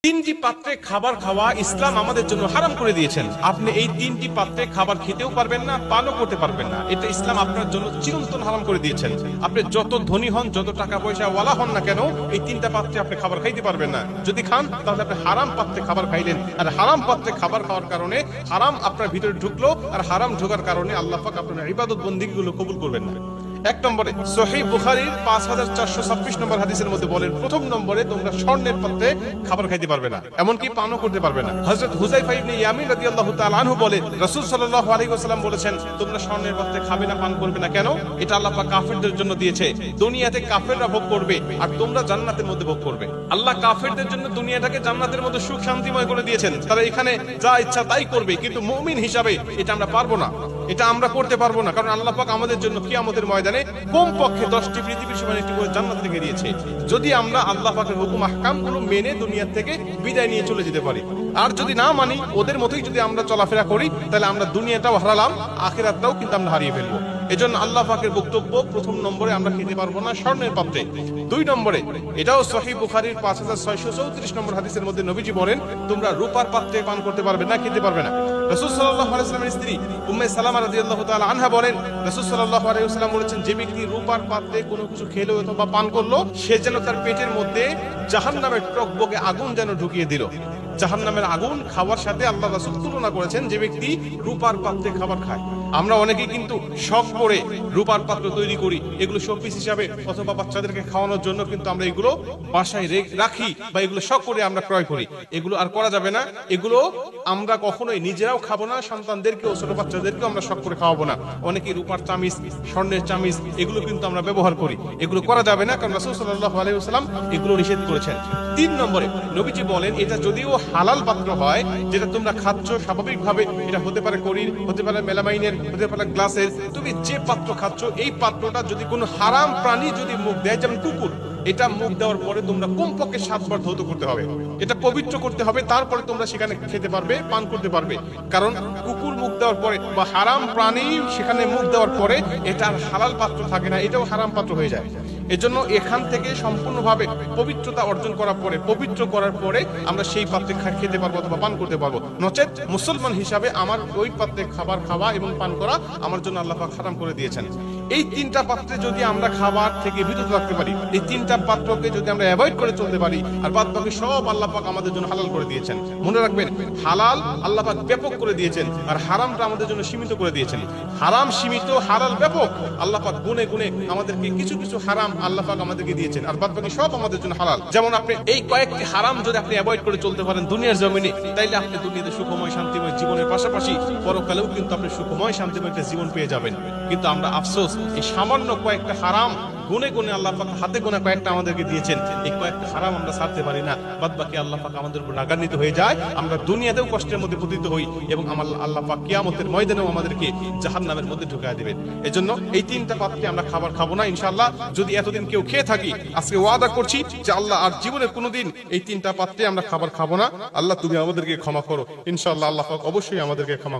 তিনটি পাত্রে খাবার খাওয়া ইসলাম আমাদের জন্য হারাম করে দিয়েছেন। আপনি এই তিনটি পাত্রে খাবার খেতেও পারবেন না, পানও করতে পারবেন না। এটা ইসলাম আপনার জন্য চিরন্তন হারাম করে দিয়েছেন। আপনি যত ধনী হন, যত টাকা পয়সা ওয়ালা হন না কেন, এই তিনটা পাত্রে আপনি খাবার খাইতে পারবেন না। যদি খান তাহলে আপনি হারাম পাত্রে খাবার খাইলেন, আর হারাম পাত্রে খাবার খাওয়ার কারণে হারাম আপনার ভিতরে ঢুকলো, আর হারাম ঢোকার কারণে আল্লাহ পাক আপনার ইবাদত বন্দেগীগুলো কবুল করবেন না। এক নম্বরে সহিহ বুখারীর 5426 নম্বর হাদিসের মধ্যে বলেন, প্রথম নম্বরে তোমরা স্বর্ণের পাত্রে খাবার খাইতে পারবে না, এমনকি পানও করতে পারবে না। হযরত হুযায়ফা ইবনে ইয়ামিন রাদিয়াল্লাহু তাআলা আনহু বলেন, রাসূল সাল্লাল্লাহু আলাইহি ওয়াসাল্লাম বলেছেন, তোমরা স্বর্ণের পাত্রে খাবে না, পান করবে না। কেন? এটা আল্লাহ পাক কাফেরদের জন্য দিয়েছে। দুনিয়াতে কাফেররা ভোগ করবে, আর তোমরা জান্নাতের মধ্যে ভোগ করবে। আল্লাহ কাফেরদের জন্য দুনিয়াটাকে জান্নাতের মধ্যে সুখ শান্তিময় করে দিয়েছেন। তারা এখানে যা ইচ্ছা তাই করবে, কিন্তু মুমিন হিসাবে এটা আমরা পারবো না, এটা আমরা করতে পারবো না। কারণ আল্লাহ পাক আমাদের জন্য কিয়ামতের ময়দানে কমপক্ষে 10টি পৃথিবীর সমান একটি করে জান্নাত রেখে দিয়েছে। যদি আমরা আল্লাহ পাকের হুকুম আহকামগুলো মেনে দুনিয়া থেকে বিদায় নিয়ে চলে যেতে পারি, আর যদি না মানি, ওদের মতোই যদি আমরা চলাফেরা করি, তাহলে আমরা দুনিয়াটাও হারালাম, আখিরাতটাও কিন্তু আমরা হারিয়ে ফেলবো। এজন্য আল্লাহ পাকের বক্তব্য, প্রথম নম্বরে আমরা খেতে পারবো না স্বর্ণের পাত্রে। দুই নম্বরে, এটাও সহিহ বুখারীর 5634 নম্বর হাদিসের মধ্যে নবীজি বলেন, তোমরা রূপার পাত্রে পান করতে পারবে না, খেতে পারবে না। রাসূল সাল্লাল্লাহু আলাইহি ওয়াসাল্লামের স্ত্রী উম্মে সালামা রাদিয়াল্লাহু তাআলা আনহা বলেন, রাসূল সাল্লাল্লাহু আলাইহি ওয়াসাল্লাম বলেছেন, যে ব্যক্তি রূপার পাত্রে কোনো কিছু খেলো অথবা পান করলো, সে যেন তার পেটের মধ্যে জাহান্নামের টকবকে আগুন যেন ঢুকিয়ে দিল। জাহান্নামের আগুন খাওয়ার সাথে আল্লাহ রাসূল তুলনা করেছেন যে ব্যক্তি রূপার পাত্রে খাবার খায়। আমরা অনেকেই কিন্তু শখ করে রূপার পাত্র তৈরি করি, এগুলো শোপিস হিসাবে অথবা বাচ্চাদেরকে খাওয়ানোর জন্য কিন্তু আমরা এগুলো বাসায় রাখি, বা এগুলো শখ করে আমরা ক্রয় করি। এগুলো আর করা যাবে না। এগুলো আমরা কখনোই নিজেরাও খাবো না, সন্তানদেরকেও, ছোট বাচ্চাদেরকেও আমরা শখ করে খাওয়াবো না। অনেকেই রূপার চামিচ, স্বর্ণের চামিচ, এগুলো কিন্তু আমরা ব্যবহার করি। এগুলো করা যাবে না, কারণ রাসূল সাল্লাল্লাহু আলাইহি ওয়াসাল্লাম এগুলো নিষেধ করেছেন। তিন নম্বরে নবীজি বলেন, এটা যদিও হালাল পাত্র হয়, যেটা তোমরা খাচ্ছ স্বাভাবিকভাবে, এটা হতে পারে করির, হতে পারে মেলামাইনের, হতে পারে গ্লাসের, তুমি যে পাত্র খাচ্ছ, এই পাত্রটা যদি কোনো হারাম প্রাণী যদি মুখ দেয়, যেমন কুকুর, এটা মুখ দেওয়ার পরে তোমরা কমপক্ষে 7 বার ধৌত করতে হবে, এটা পবিত্র করতে হবে, তারপরে তোমরা সেখানে খেতে পারবে, পান করতে পারবে। কারণ কুকুর মুখ দেওয়ার পরে বা হারাম প্রাণী সেখানে মুখ দেওয়ার পরে এটা আর হালাল পাত্র থাকে না, এটাও হারাম পাত্র হয়ে যায়। এজন্য এখান থেকে সম্পূর্ণভাবে পবিত্রতা অর্জন করার পরে, পবিত্র করার পরে আমরা সেই পাত্রে খেতে পারবো অথবা পান করতে পারবো। নচেত মুসলমান হিসাবে আমার ওই পাত্রে খাবার খাওয়া এবং পান করা আমার জন্য আল্লাহ পাক হারাম করে দিয়েছেন। এই তিনটা পাত্রে যদি আমরা খাবার থেকে বিরত থাকতে পারি, এই তিনটা পাত্রকে যদি আমরা অ্যাভয়েড করে চলতে পারি, আর বাদ বাকি সব আল্লাহ পাক আমাদের জন্য হালাল করে দিয়েছেন। মনে রাখবেন, হালাল আল্লাহ পাক ব্যাপক করে দিয়েছেন, আর হারামটা আমাদের জন্য সীমিত করে দিয়েছেন। হারাম সীমিত, হালাল ব্যাপক। আল্লাহ পাক গুনে গুনে আমাদেরকে কিছু কিছু হারাম আল্লাহ পাক আমাদেরকে দিয়েছেন, আর বাদ বাকি সব আমাদের জন্য হালাল। যেমন আপনি এই কয়েকটি হারাম যদি আপনি অ্যাভয়েড করে চলতে পারেন দুনিয়ার জমিনে, তাইলে আপনি দুনিয়াতে সুখময় শান্তিময় জীবনের পাশাপাশি পরকালেও কিন্তু আপনি সুখময় শান্তিময় একটা জীবন পেয়ে যাবেন। কিন্তু আমরা আফসোস, এই সামান্য কয়েকটা হারাম গুনে গুনে আল্লাহ পাক হাতে গোনা কয়েকটা আমাদেরকে দিয়েছেন, এই কয়েকটা হারাম আমরা ছাড়তে পারি না। বাদ বাকি আল্লাহ পাক আমাদের উপর রাগান্বিত হয়ে যায়, আমরা দুনিয়াতেও কষ্টের মধ্যে পতিত হই, এবং আল্লাহ পাক কিয়ামতের ময়দানেও আমাদেরকে জাহান্নামের মধ্যে ঢুকায় দিবেন। এজন্য এই তিনটা পাত্রে আমরা খাবার খাবো না ইনশাআল্লাহ। যদি এতদিন কেউ খেয়ে থাকি, আজকে ওয়াদা করছি যে আল্লাহ আর জীবনে কোনোদিন এই তিনটা পাত্রে আমরা খাবার খাবো না। আল্লাহ তুমি আমাদেরকে ক্ষমা করো ইনশাআল্লাহ। আল্লাহ পাক অবশ্যই আমাদেরকে ক্ষমা